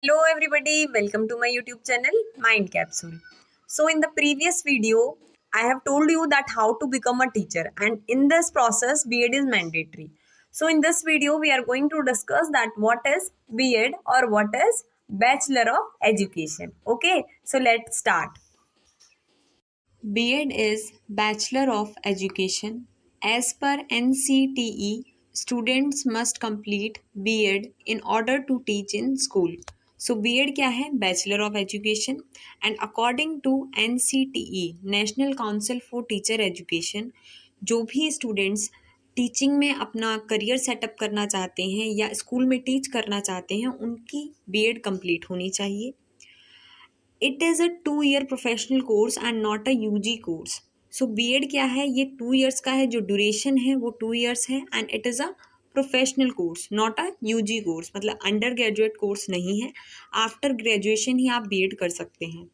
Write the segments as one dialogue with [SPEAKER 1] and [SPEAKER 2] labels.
[SPEAKER 1] Hello everybody, welcome to my YouTube channel Mind Capsule. So in the previous video, I have told you that how to become a teacher, and in this process B.Ed is mandatory. So in this video we are going to discuss that what is B.Ed or what is Bachelor of Education. Okay, so let's start. B.Ed is Bachelor of Education. As per NCTE, students must complete B.Ed in order to teach in school. So B.Ed क्या है? Bachelor of Education. And according to NCTE, National Council for Teacher Education, जो भी students teaching में अपना career setup करना चाहते हैं या स्कूल में टीच करना चाहते हैं, उनकी B.Ed कंप्लीट होनी चाहिए. It is a 2 year professional course and not a UG course. So BEd क्या है? ये 2 years का है. जो ड्यूरेशन है वो 2 years है and it is a professional course, not a UG course. मतलब अंडर ग्रेजुएट कोर्स नहीं है. आफ्टर ग्रेजुएशन ही आप बीएड कर सकते हैं.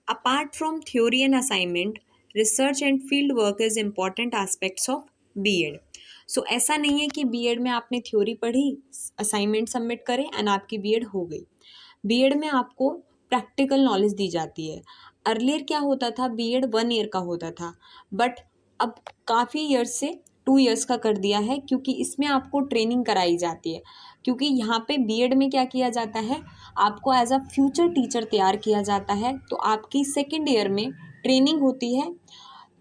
[SPEAKER 1] Apart from theory and assignment, research and field work is important aspects of B Ed. So ऐसा नहीं है कि बीएड में आपने थ्योरी पढ़ी, असाइनमेंट सबमिट करें एंड आपकी बीएड हो गई. बीएड में आपको प्रैक्टिकल नॉलेज दी जाती है. अर्लियर क्या होता था? बीएड 1 year का होता था, बट अब काफ़ी ईयर्स से 2 years का कर दिया है, क्योंकि इसमें आपको ट्रेनिंग कराई जाती है. क्योंकि यहाँ पे बीएड में क्या किया जाता है, आपको एज अ फ्यूचर टीचर तैयार किया जाता है. तो आपकी 2nd year में ट्रेनिंग होती है.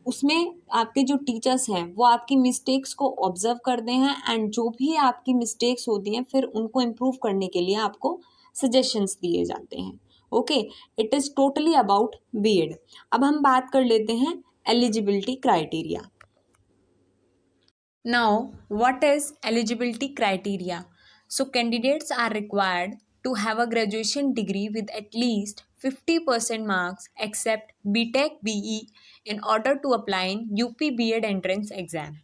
[SPEAKER 1] उसमें आपके जो टीचर्स हैं वो आपकी मिस्टेक्स को ऑब्जर्व करते हैं एंड जो भी आपकी मिस्टेक्स होती हैं फिर उनको इम्प्रूव करने के लिए आपको सजेशंस दिए जाते हैं. Okay, it is totally about BEd. अब हम बात कर लेते हैं eligibility criteria. Now, what is eligibility criteria? So, candidates are required to have a graduation degree with at least 50% marks except BTech BE in order to apply in UP B.Ed entrance exam.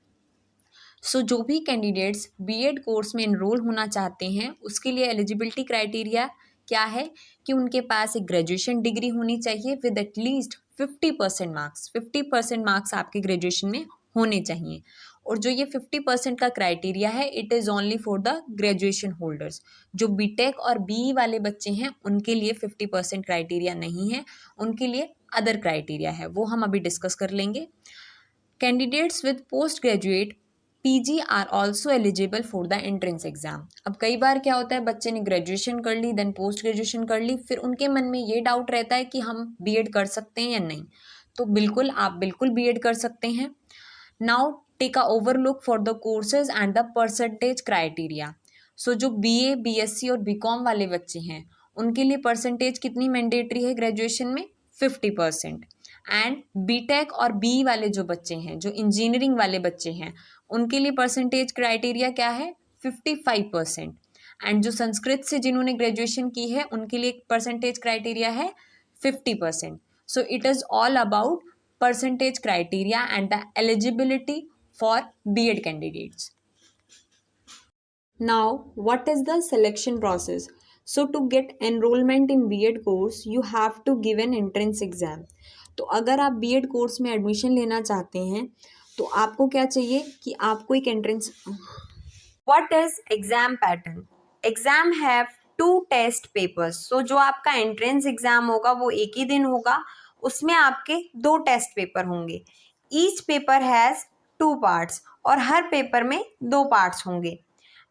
[SPEAKER 1] सो जो भी candidates BEd course में enrol होना चाहते हैं उसके लिए eligibility criteria क्या है कि उनके पास एक ग्रेजुएशन डिग्री होनी चाहिए विद एटलीस्ट 50% मार्क्स. 50% मार्क्स आपके ग्रेजुएशन में होने चाहिए. और जो ये 50% का क्राइटेरिया है, it is only for the graduation holders. जो बीटेक और बीई वाले बच्चे हैं उनके लिए 50% क्राइटेरिया नहीं है, उनके लिए अदर क्राइटेरिया है, वो हम अभी डिस्कस कर लेंगे. Candidates with postgraduate PG are also eligible for the entrance exam. अब कई बार क्या होता है, बच्चे ने ग्रेजुएशन कर ली, देन पोस्ट ग्रेजुएशन कर ली, फिर उनके मन में ये डाउट रहता है कि हम बीएड कर सकते हैं या नहीं. तो बिल्कुल आप बिल्कुल बीएड कर सकते हैं. Now take a overlook for the courses and the percentage criteria. So जो बीए बीएससी और बीकॉम वाले बच्चे हैं उनके लिए परसेंटेज कितनी मैंडेटरी है ग्रेजुएशन में? 50%. एंड बीटेक और बी वाले जो बच्चे हैं, जो इंजीनियरिंग वाले बच्चे हैं, उनके लिए परसेंटेज क्राइटेरिया क्या है? 55%. एंड जो संस्कृत से जिन्होंने ग्रेजुएशन की है उनके लिए परसेंटेज क्राइटेरिया है 50%. So it is all about percentage criteria and the eligibility for B.Ed candidates. Now, what is the selection process? So, to get enrollment in B.Ed course, you have to give an entrance exam. तो अगर आप B.Ed course में admission लेना चाहते हैं तो आपको क्या चाहिए कि आपको एक entrance. What is exam pattern? Exam have 2 test papers. So, जो आपका एंट्रेंस एग्जाम होगा वो एक ही दिन होगा. उसमें आपके 2 टेस्ट पेपर होंगे. ईच पेपर हैज़ 2 parts और हर पेपर में 2 parts होंगे.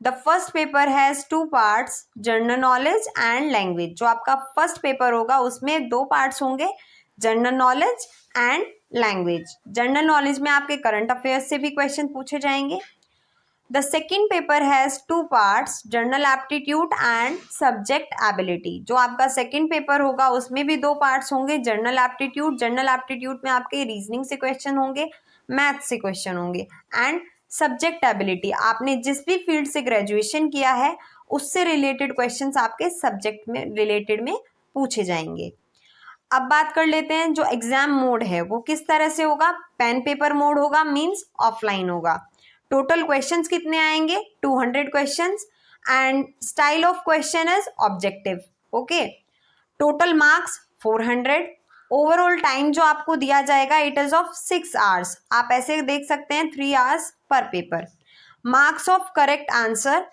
[SPEAKER 1] The first paper has 2 parts, general knowledge and language. जो आपका फर्स्ट पेपर होगा उसमें 2 parts होंगे, general knowledge and language. General knowledge में आपके करंट अफेयर्स से भी क्वेश्चन पूछे जाएंगे. The second paper has 2 parts, general aptitude and subject ability. जो आपका सेकेंड पेपर होगा उसमें भी 2 parts होंगे, जनरल एप्टीट्यूड. जनरल एप्टीट्यूड में आपके रीजनिंग से क्वेश्चन होंगे, मैथ से क्वेश्चन होंगे. एंड सब्जेक्ट एबिलिटी, आपने जिस भी फील्ड से ग्रेजुएशन किया है उससे रिलेटेड क्वेश्चंस आपके सब्जेक्ट में रिलेटेड में पूछे जाएंगे. अब बात कर लेते हैं जो एग्जाम मोड है वो किस तरह से होगा. पेन पेपर मोड होगा, मीन्स ऑफलाइन होगा. टोटल क्वेश्चंस कितने आएंगे? 200 questions. And style of question is objective. Okay, total marks 400. Overall time जो आपको दिया जाएगा इट इज ऑफ 6 hours. आप ऐसे देख सकते हैं 3 hours पर paper. Marks of correct answer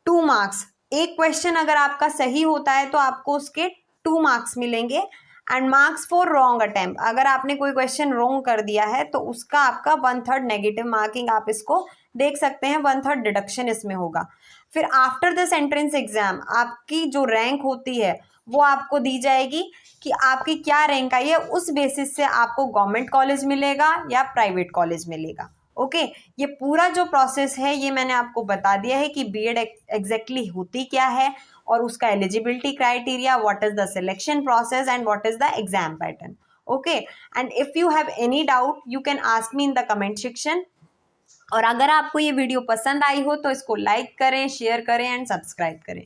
[SPEAKER 1] 2 marks. एक क्वेश्चन अगर आपका सही होता है तो आपको उसके 2 मार्क्स मिलेंगे, and marks for wrong attempt, अगर आपने कोई क्वेश्चन रॉन्ग कर दिया है तो उसका आपका 1/3 नेगेटिव मार्किंग, आप इसको देख सकते हैं, 1/3 डिडक्शन इसमें होगा। फिर आफ्टर दिस एंट्रेंस एग्जाम आपकी जो रैंक होती है वो आपको दी जाएगी कि आपकी क्या रैंक आई है, उस बेसिस से आपको गवर्नमेंट कॉलेज मिलेगा या प्राइवेट कॉलेज मिलेगा। ओके, ये पूरा जो प्रोसेस है ये मैंने आपको बता दिया है कि बीएड एग्जैक्टली होती क्या है और उसका eligibility criteria, what is the selection process and what is the exam pattern. Okay, and if you have any doubt you can ask me in the comment section. और अगर आपको ये वीडियो पसंद आई हो तो इसको लाइक करें, शेयर करें एंड सब्सक्राइब करें।